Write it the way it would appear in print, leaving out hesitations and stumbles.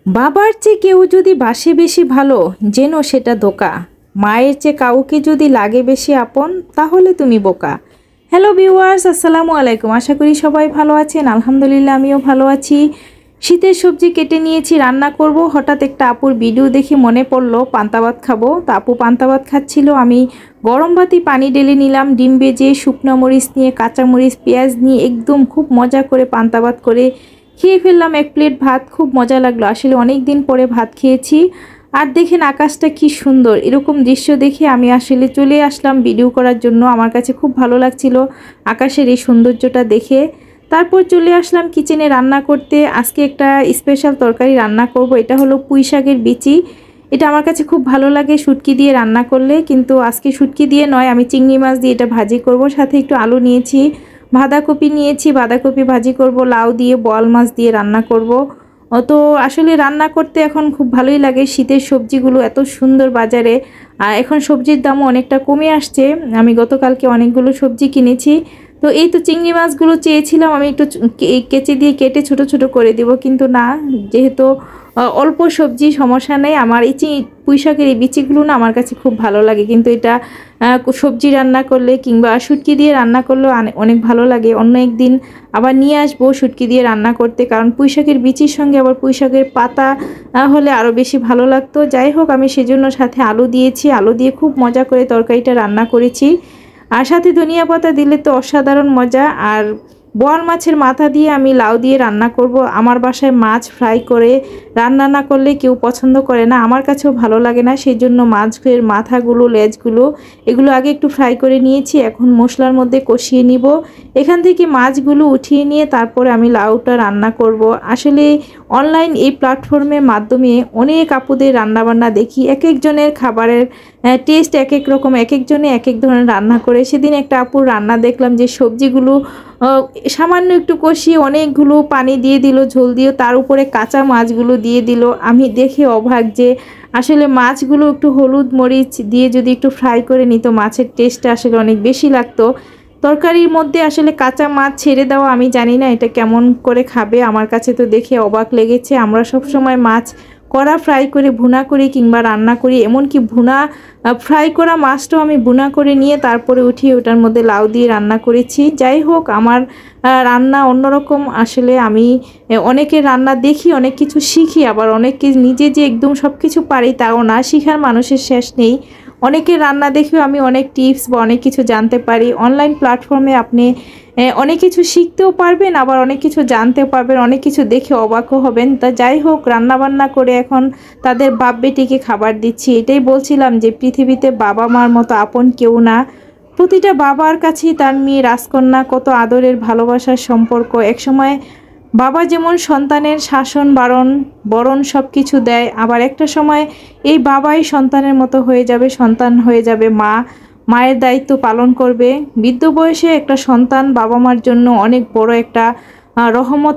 বাবার চেয়ে কেউ যদি বাসে বেশি ভালো, যেন সেটা ধোঁকা। মায়ের চেয়ে কাউকে যদি লাগে বেশি আপন, তাহলে তুমি বোকা। হ্যালো ভিউয়ার্স, আসসালামু আলাইকুম। আশা করি সবাই ভালো আছেন। আলহামদুলিল্লাহ, আমিও ভালো আছি। শীতের সবজি কেটে নিয়েছি, রান্না করব। হঠাৎ একটা আপুর ভিডিও দেখে মনে পড়লো পান্তা ভাত খাবো। তা আপু পান্তা ভাত খাচ্ছিল, আমি গরম ভাতে পানি ঢেলে নিলাম, ডিম ভেজে শুকনো মরিচ নিয়ে, কাঁচা মরিচ, পেঁয়াজ নিয়ে একদম খুব মজা করে পান্তা ভাত করে খেয়ে ফেললাম এক প্লেট ভাত। খুব মজা লাগলো, আসলে অনেক দিন পরে ভাত খেয়েছি। আর দেখেন আকাশটা কি সুন্দর, এরকম দৃশ্য দেখে আমি আসলে চলে আসলাম ভিডিও করার জন্য। আমার কাছে খুব ভালো লাগছিল আকাশের এই সৌন্দর্যটা দেখে। তারপর চলে আসলাম কিচেনে রান্না করতে। আজকে একটা স্পেশাল তরকারি রান্না করব। এটা হলো পুঁই শাকের বিচি। এটা আমার কাছে খুব ভালো লাগে শুটকি দিয়ে রান্না করলে, কিন্তু আজকে শুটকি দিয়ে নয়, আমি চিংড়ি মাছ দিয়ে এটা ভাজি করব। সাথে একটু আলু নিয়েছি, বাঁধাকপি নিয়েছি, বাঁধাকপি ভাজি করব, লাউ দিয়ে, বোয়াল মাছ দিয়ে রান্না করব। তো আসলে রান্না করতে এখন খুব ভালোই লাগে। শীতের সবজিগুলো এত সুন্দর বাজারে, আর এখন সবজির দামও অনেকটা কমে আসছে। আমি গতকালকে অনেকগুলো সবজি কিনেছি। তো এই তো চিংড়ি মাছগুলো চেয়েছিলাম আমি একটু কেচে দিয়ে কেটে ছোট ছোট করে দিব, কিন্তু না, যেহেতু অল্প সবজি সমস্যা নেই। আমার এই পুঁই শাকের এই বিচিগুলো না আমার কাছে খুব ভালো লাগে, কিন্তু এটা সবজি রান্না করলে কিংবা শুটকি দিয়ে রান্না করলেও অনেক ভালো লাগে। অন্য একদিন আবার নিয়ে আসবো শুটকি দিয়ে রান্না করতে, কারণ পুঁই শাকের বিচির সঙ্গে আবার পুঁই শাকের পাতা হলে আরও বেশি ভালো লাগতো। যাই হোক, আমি সেজন্য সাথে আলু দিয়েছি, আলু দিয়ে খুব মজা করে তরকারিটা রান্না করেছি। আর সাথে ধনিয়া পাতা দিলে তো অসাধারণ মজা। আর বোয়াল মাছের মাথা দিয়ে আমি লাউ দিয়ে রান্না করব। আমার বাসায় মাছ ফ্রাই করে রান্না না করলে কেউ পছন্দ করে না, আমার কাছেও ভালো লাগে না। সেই জন্য মাছের মাথাগুলো, লেজগুলো, এগুলো আগে একটু ফ্রাই করে নিয়েছি। এখন মশলার মধ্যে কষিয়ে নিব। এখান থেকে মাছগুলো উঠিয়ে নিয়ে তারপরে আমি লাউটা রান্না করব। আসলে অনলাইন এই প্ল্যাটফর্মের মাধ্যমে অনেক আপুদের রান্নাবান্না দেখি, এক একজনের খাবারের টেস্ট এক এক রকম, এক একজনে এক এক ধরনের রান্না করে। সেদিন একটা আপুর রান্না দেখলাম যে সবজিগুলো সামান্য একটু কষিয়ে অনেকগুলো পানি দিয়ে দিল, ঝোল দিয়ে, তার উপরে কাঁচা মাছগুলো দিয়ে দিল। আমি দেখে অবাক যে আসলে মাছগুলো একটু হলুদ মরিচ দিয়ে যদি একটু ফ্রাই করে নিত, মাছের টেস্টটা আসলে অনেক বেশি লাগতো। তরকারির মধ্যে আসলে কাঁচা মাছ ছেড়ে দেওয়া, আমি জানি না এটা কেমন করে খাবে। আমার কাছে তো দেখে অবাক লেগেছে। আমরা সব সময় মাছ কড়া ফ্রাই করে ভুনা করি কিংবা রান্না করি, এমনকি ফ্রাই করা মাছটাও আমি ভুনা করে নিয়ে তারপরে উঠিয়ে ওটার মধ্যে লাউ দিয়ে রান্না করেছি। যাই হোক, আমার রান্না অন্যরকম। আসলে আমি অনেকের রান্না দেখি, অনেক কিছু শিখি, আবার অনেকে নিজে যে একদম সব কিছু পারি তাও না, শিখার মানুষের শেষ নেই। অনেকের রান্না দেখেও আমি অনেক টিপস বা অনেক কিছু জানতে পারি। অনলাইন প্ল্যাটফর্মে আপনি অনেক কিছু শিখতেও পারবেন, আবার অনেক কিছু জানতেও পারবেন, অনেক কিছু দেখে অবাকও হবেন। তা যাই হোক, রান্নাবান্না করে এখন তাদের বাপ বেটিকে খাবার দিচ্ছি। এটাই বলছিলাম যে পৃথিবীতে বাবা মার মতো আপন কেউ না। প্রতিটা বাবার কাছেই তার মেয়ে রাজকন্যা, কত আদরের ভালোবাসার সম্পর্ক। একসময় বাবা যেমন সন্তানের শাসন বরণ সব কিছু দেয়, আবার একটা সময় এই বাবাই সন্তানের মতো হয়ে যাবে, সন্তান হয়ে যাবে মা, মায়ের দায়িত্ব পালন করবে। বৃদ্ধ বয়সে একটা সন্তান বাবা মার জন্য অনেক বড় একটা রহমত।